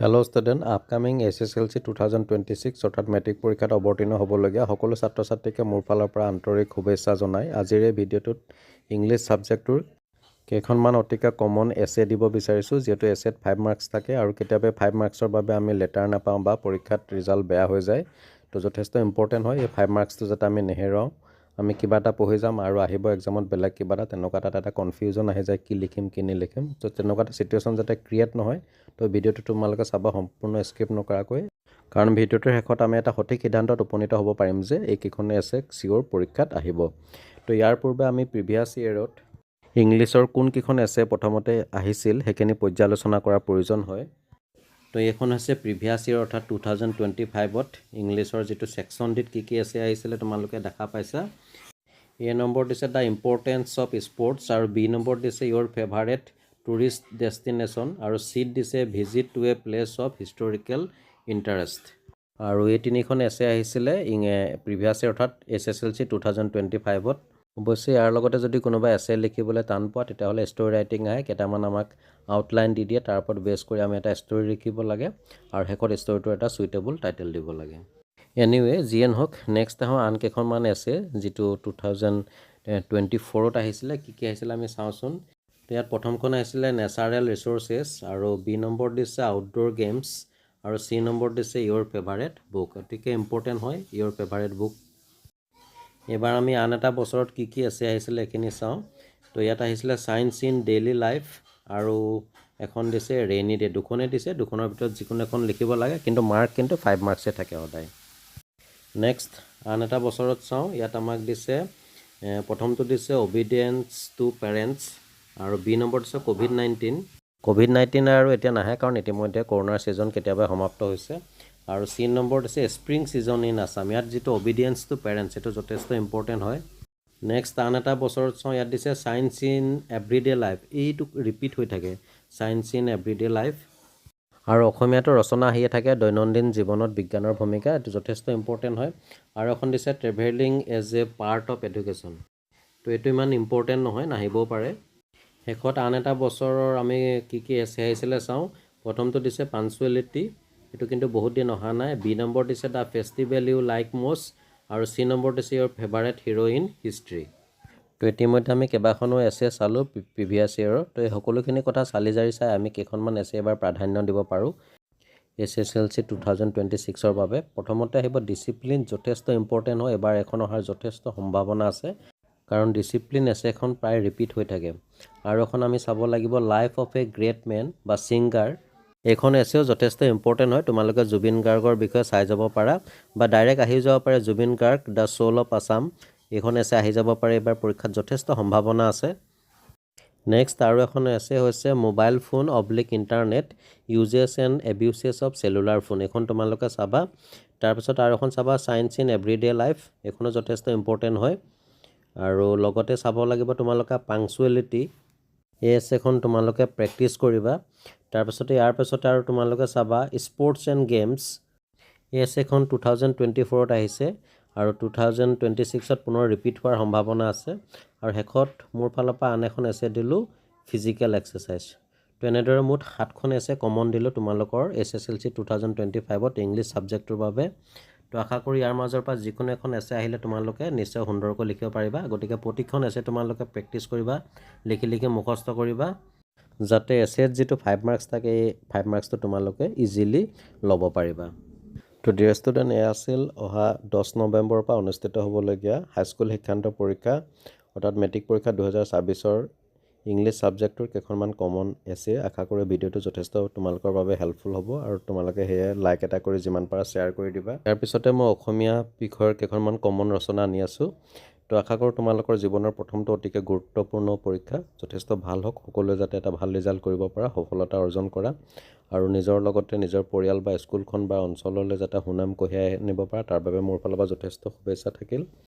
Hello' student, upcoming SSLC 2026 অৰ্থাৎ matric পৰীক্ষাত অৱতীৰ্ণ হ'বলগীয়া সকলো ছাত্ৰ ছাত্ৰীকে মোৰ ফালৰ পৰা আন্তৰিক শুভেচ্ছা জনাই আজিৰ এই ভিডিঅ'টোত ইংলিছ ছাবজেক্টটোৰ কেইখনমান অতিকে কমন এছে দিব বিচাৰিছোঁ, যিহেতু এছেত 5 মাৰ্কছ থাকে আৰু কেতিয়াবা 5 মাৰ্কছৰ বাবে আমি লেটাৰ নাপাওঁ বা পৰীক্ষাত ৰিজাল্ট বেয়া হৈ যায়। তো যথেষ্ট ইম্পৰ্টেণ্ট হয় এই 5 মাৰ্কছটো যাতে আমি নেহেৰাওঁ। আমি কিবা এটা পঢ়ি যাম আৰু আহিব এক্সামত বেলেগ কিবা তেনেকুৱা এটা কনফিউজন আহি যায়, কি লিখিম কি নিলিখিম। তো তেনেকুৱা এটা চিটুৱেশ্যন যাতে ক্ৰিয়েট নহয়, তো ভিডিঅ'টো তোমালোকে চাবা সম্পূৰ্ণ স্কিপ নকৰাকৈ, কাৰণ ভিডিঅ'টোৰ শেষত আমি এটা সঠিক সিদ্ধান্তত উপনীত হ'ব পাৰিম যে এইকেইখনে এছে চিঅ'ৰ পৰীক্ষাত আহিব। তো ইয়াৰ পূৰ্বে আমি প্ৰিভিয়াছ ইয়েৰত ইংলিছৰ কোনকেইখন এছে প্ৰথমতে আহিছিল সেইখিনি পৰ্যালোচনা কৰাৰ প্ৰয়োজন হয়। তো এইখন হৈছে প্ৰিভিয়াছ ইয়েৰ অৰ্থাৎ 2025ত ইংলিছৰ যিটো ছেকশ্যন ডিত কি এছে আহিছিলে তোমালোকে দেখা পাইছা। এ নম্বৰ দিছে দ্য ইম্পৰ্টেঞ্চ অফ স্পৰ্টছ, আৰু বি নম্বৰ দিছে ইয়'ৰ ফেভাৰেট টুৰিষ্ট ডেষ্টিনেশ্যন, আৰু চিত দিছে visit to A place of historical interest. আৰু এই তিনিখন এছে আহিছিলে প্ৰিভিয়াছ ইয়েৰ অৰ্থাৎ SSLC 2025ত। অৱশ্যে ইয়াৰ লগতে যদি কোনোবা এছে লিখিবলৈ টান পোৱা তেতিয়াহ'লে ষ্টৰি ৰাইটিং আহে, কেইটামান আমাক আউটলাইন দি দিয়ে, তাৰ ওপৰত বেছ কৰি আমি এটা ষ্টৰি লিখিব লাগে আৰু শেষত ষ্টৰিটোৰ এটা চুইটেবল টাইটেল দিব লাগে। এনিৱে যিয়ে নহওক, নেক্সট আহোঁ আন কেইখনমান এছে যিটো 2024ত আহিছিলে। কি আহিছিলে আমি চাওঁচোন। তো ইয়াত প্ৰথমখন আহিছিলে নেচাৰেল ৰিচোৰ্চেছ, আৰু বি নম্বৰ দিছে আউটড'ৰ গেমছ, আৰু চি নম্বৰ দিছে ইয়'ৰ ফেভাৰেট বুক। গতিকে ইম্পৰ্টেণ্ট হয় ইয়'ৰ ফেভাৰেট বুক। এইবাৰ আমি আন এটা বছৰত কি এছে আহিছিলে এইখিনি চাওঁ। তো ইয়াত আহিছিলে চায়েন্স ইন ডেইলি লাইফ, আৰু এখন দিছে ৰেইনি ডে। দুখনেই দিছে, দুখনৰ ভিতৰত যিকোনো এখন লিখিব লাগে, কিন্তু মাৰ্ক কিন্তু 5 মাৰ্কছে থাকে সদায়। নেক্সট আন এটা বছৰত চাওঁ। ইয়াত আমাক দিছে প্ৰথমটো দিছে অবিডিয়েঞ্চ টু পেৰেণ্টছ, আৰু বি নম্বৰ দিছে ক'ভিড-19 আৰু এতিয়া নাহে কাৰণ ইতিমধ্যে কৰোণাৰ ছিজন কেতিয়াবা সমাপ্ত হৈছে। আৰু চি নম্বৰ দিছে স্প্ৰিং ছিজন ইন আছাম। ইয়াত যিটো অবিডিয়েঞ্চ টু পেৰেণ্টছ সেইটো যথেষ্ট ইম্পৰ্টেণ্ট হয়। নেক্সট আন এটা বছৰত চাওঁ। ইয়াত দিছে চায়েন্স ইন এভৰিডে লাইফ। এইটো ৰিপিট হৈ থাকে, চায়েন্স ইন এভৰিডে লাইফ। আৰু অসমীয়াটো ৰচনা আহিয়ে থাকে দৈনন্দিন জীৱনত বিজ্ঞানৰ ভূমিকা, এইটো যথেষ্ট ইম্পৰ্টেণ্ট হয়। আৰু এখন দিছে travelling as a part of education. তো এইটো ইমান ইম্পৰ্টেণ্ট নহয়, নাহিবও পাৰে। শেষত আন এটা বছৰৰ আমি কি এছে আহিছিলে চাওঁ। প্ৰথমটো দিছে পাঞ্চুৱেলিটি, এইটো কিন্তু বহুত দিন অহা নাই। বি নম্বৰ দিছে the festival you like most, আৰু চি নম্বৰ দিছে your favourite hero' in history. তো ইতিমধ্যে আমি কেইবাখনো এছে চালোঁ প্ৰিভিয়াছ ইয়েৰৰ। তো এই সকলোখিনি কথা চালি জাৰি চাই আমি কেইখনমান এছে এবাৰ প্ৰাধান্য দিব পাৰোঁ SSLC 2026ৰ বাবে। প্ৰথমতে আহিব ডিচিপ্লিন, যথেষ্ট ইম্পৰ্টেণ্ট হয়। এবাৰ এখন অহাৰ যথেষ্ট সম্ভাৱনা আছে, কাৰণ ডিচিপ্লিন এছেখন প্ৰায় ৰিপিট হৈ থাকে। আৰু এখন আমি চাব লাগিব life of a great man বা ছিংগাৰ। এইখন এছেও যথেষ্ট ইম্পৰ্টেণ্ট হয়। তোমালোকে জুবিন গাৰ্গৰ বিষয়ে চাই যাব পাৰা, বা ডাইৰেক্ট আহি যাব পাৰে Zubeen Garg the soul of Assam. এইখন এছে আহি যাব পাৰে, এইবাৰ পৰীক্ষাত যথেষ্ট সম্ভাৱনা আছে। নেক্সট আৰু এখন এছে হৈছে mobile phone oblique internet uses and abuses of cellular phone. এইখন তোমালোকে চাবা। তাৰপিছত আৰু এখন চাবা চায়েন্স ইন এভৰিডে লাইফ, এইখনো যথেষ্ট ইম্পৰ্টেণ্ট হয়। আৰু লগতে চাব লাগিব তোমালোকে পাংচুৱেলিটি, এই এছেখন তোমালোকে প্ৰেক্টিছ কৰিবা। তাৰপিছতে ইয়াৰ পিছতে আৰু তোমালোকে চাবা স্পৰ্টছ এণ্ড গেমছ, এই এছেখন 2024ত আহিছে, আৰু 2026ত পুনৰ ৰিপিট হোৱাৰ সম্ভাৱনা আছে। আৰু শেষত মোৰ ফালৰ পৰা আন এখন এছে দিলোঁ ফিজিকেল এক্সাৰচাইজ। তো এনেদৰে মুঠ 7খন এছে কমন দিলোঁ তোমালোকৰ SSLC 2025ত ইংলিছ ছাবজেক্টটোৰ বাবে। তো আশা কৰি ইয়াৰ মাজৰ পৰা যিকোনো এখন এছে আহিলে তোমালোকে নিশ্চয় সুন্দৰকৈ লিখিব পাৰিবা। গতিকে প্ৰতিখন এছে তোমালোকে প্ৰেক্টিছ কৰিবা, লিখি মুখস্থ কৰিবা, যাতে এছেত যিটো 5 মাৰ্কছ থাকে এই 5 মাৰ্কছটো তোমালোকে ইজিলি ল'ব পাৰিবা। তো ডিয়াৰ ষ্টুডেণ্ট, এয়া আছিল অহা 10 নৱেম্বৰৰ পৰা অনুষ্ঠিত হ'বলগীয়া হাইস্কুল শিক্ষান্ত পৰীক্ষা অৰ্থাৎ মেট্ৰিক পৰীক্ষা 2026ৰ ইংলিছ ছাবজেক্টটোৰ কেইখনমান কমন এছে। আশা কৰোঁ ভিডিঅ'টো যথেষ্ট তোমালোকৰ বাবে হেল্পফুল হ'ব, আৰু তোমালোকে সেয়ে লাইক এটা কৰি যিমান পাৰা শ্বেয়াৰ কৰি দিবা। ইয়াৰ পিছতে মই অসমীয়া বিষয়ৰ কেইখনমান কমন ৰচনা আনি আছোঁ। তো আশা কৰোঁ তোমালোকৰ জীৱনৰ প্ৰথমটো অতিকে গুৰুত্বপূৰ্ণ পৰীক্ষা যথেষ্ট ভাল হওক, সকলোৱে যাতে এটা ভাল ৰিজাল্ট কৰিব পৰা, সফলতা অৰ্জন কৰা, আৰু নিজৰ লগতে নিজৰ পৰিয়াল বা স্কুলখন বা অঞ্চললৈ যাতে সুনাম কঢ়িয়াই আনিব পৰা, তাৰ বাবে মোৰ ফালৰ পৰা যথেষ্ট শুভেচ্ছা থাকিল।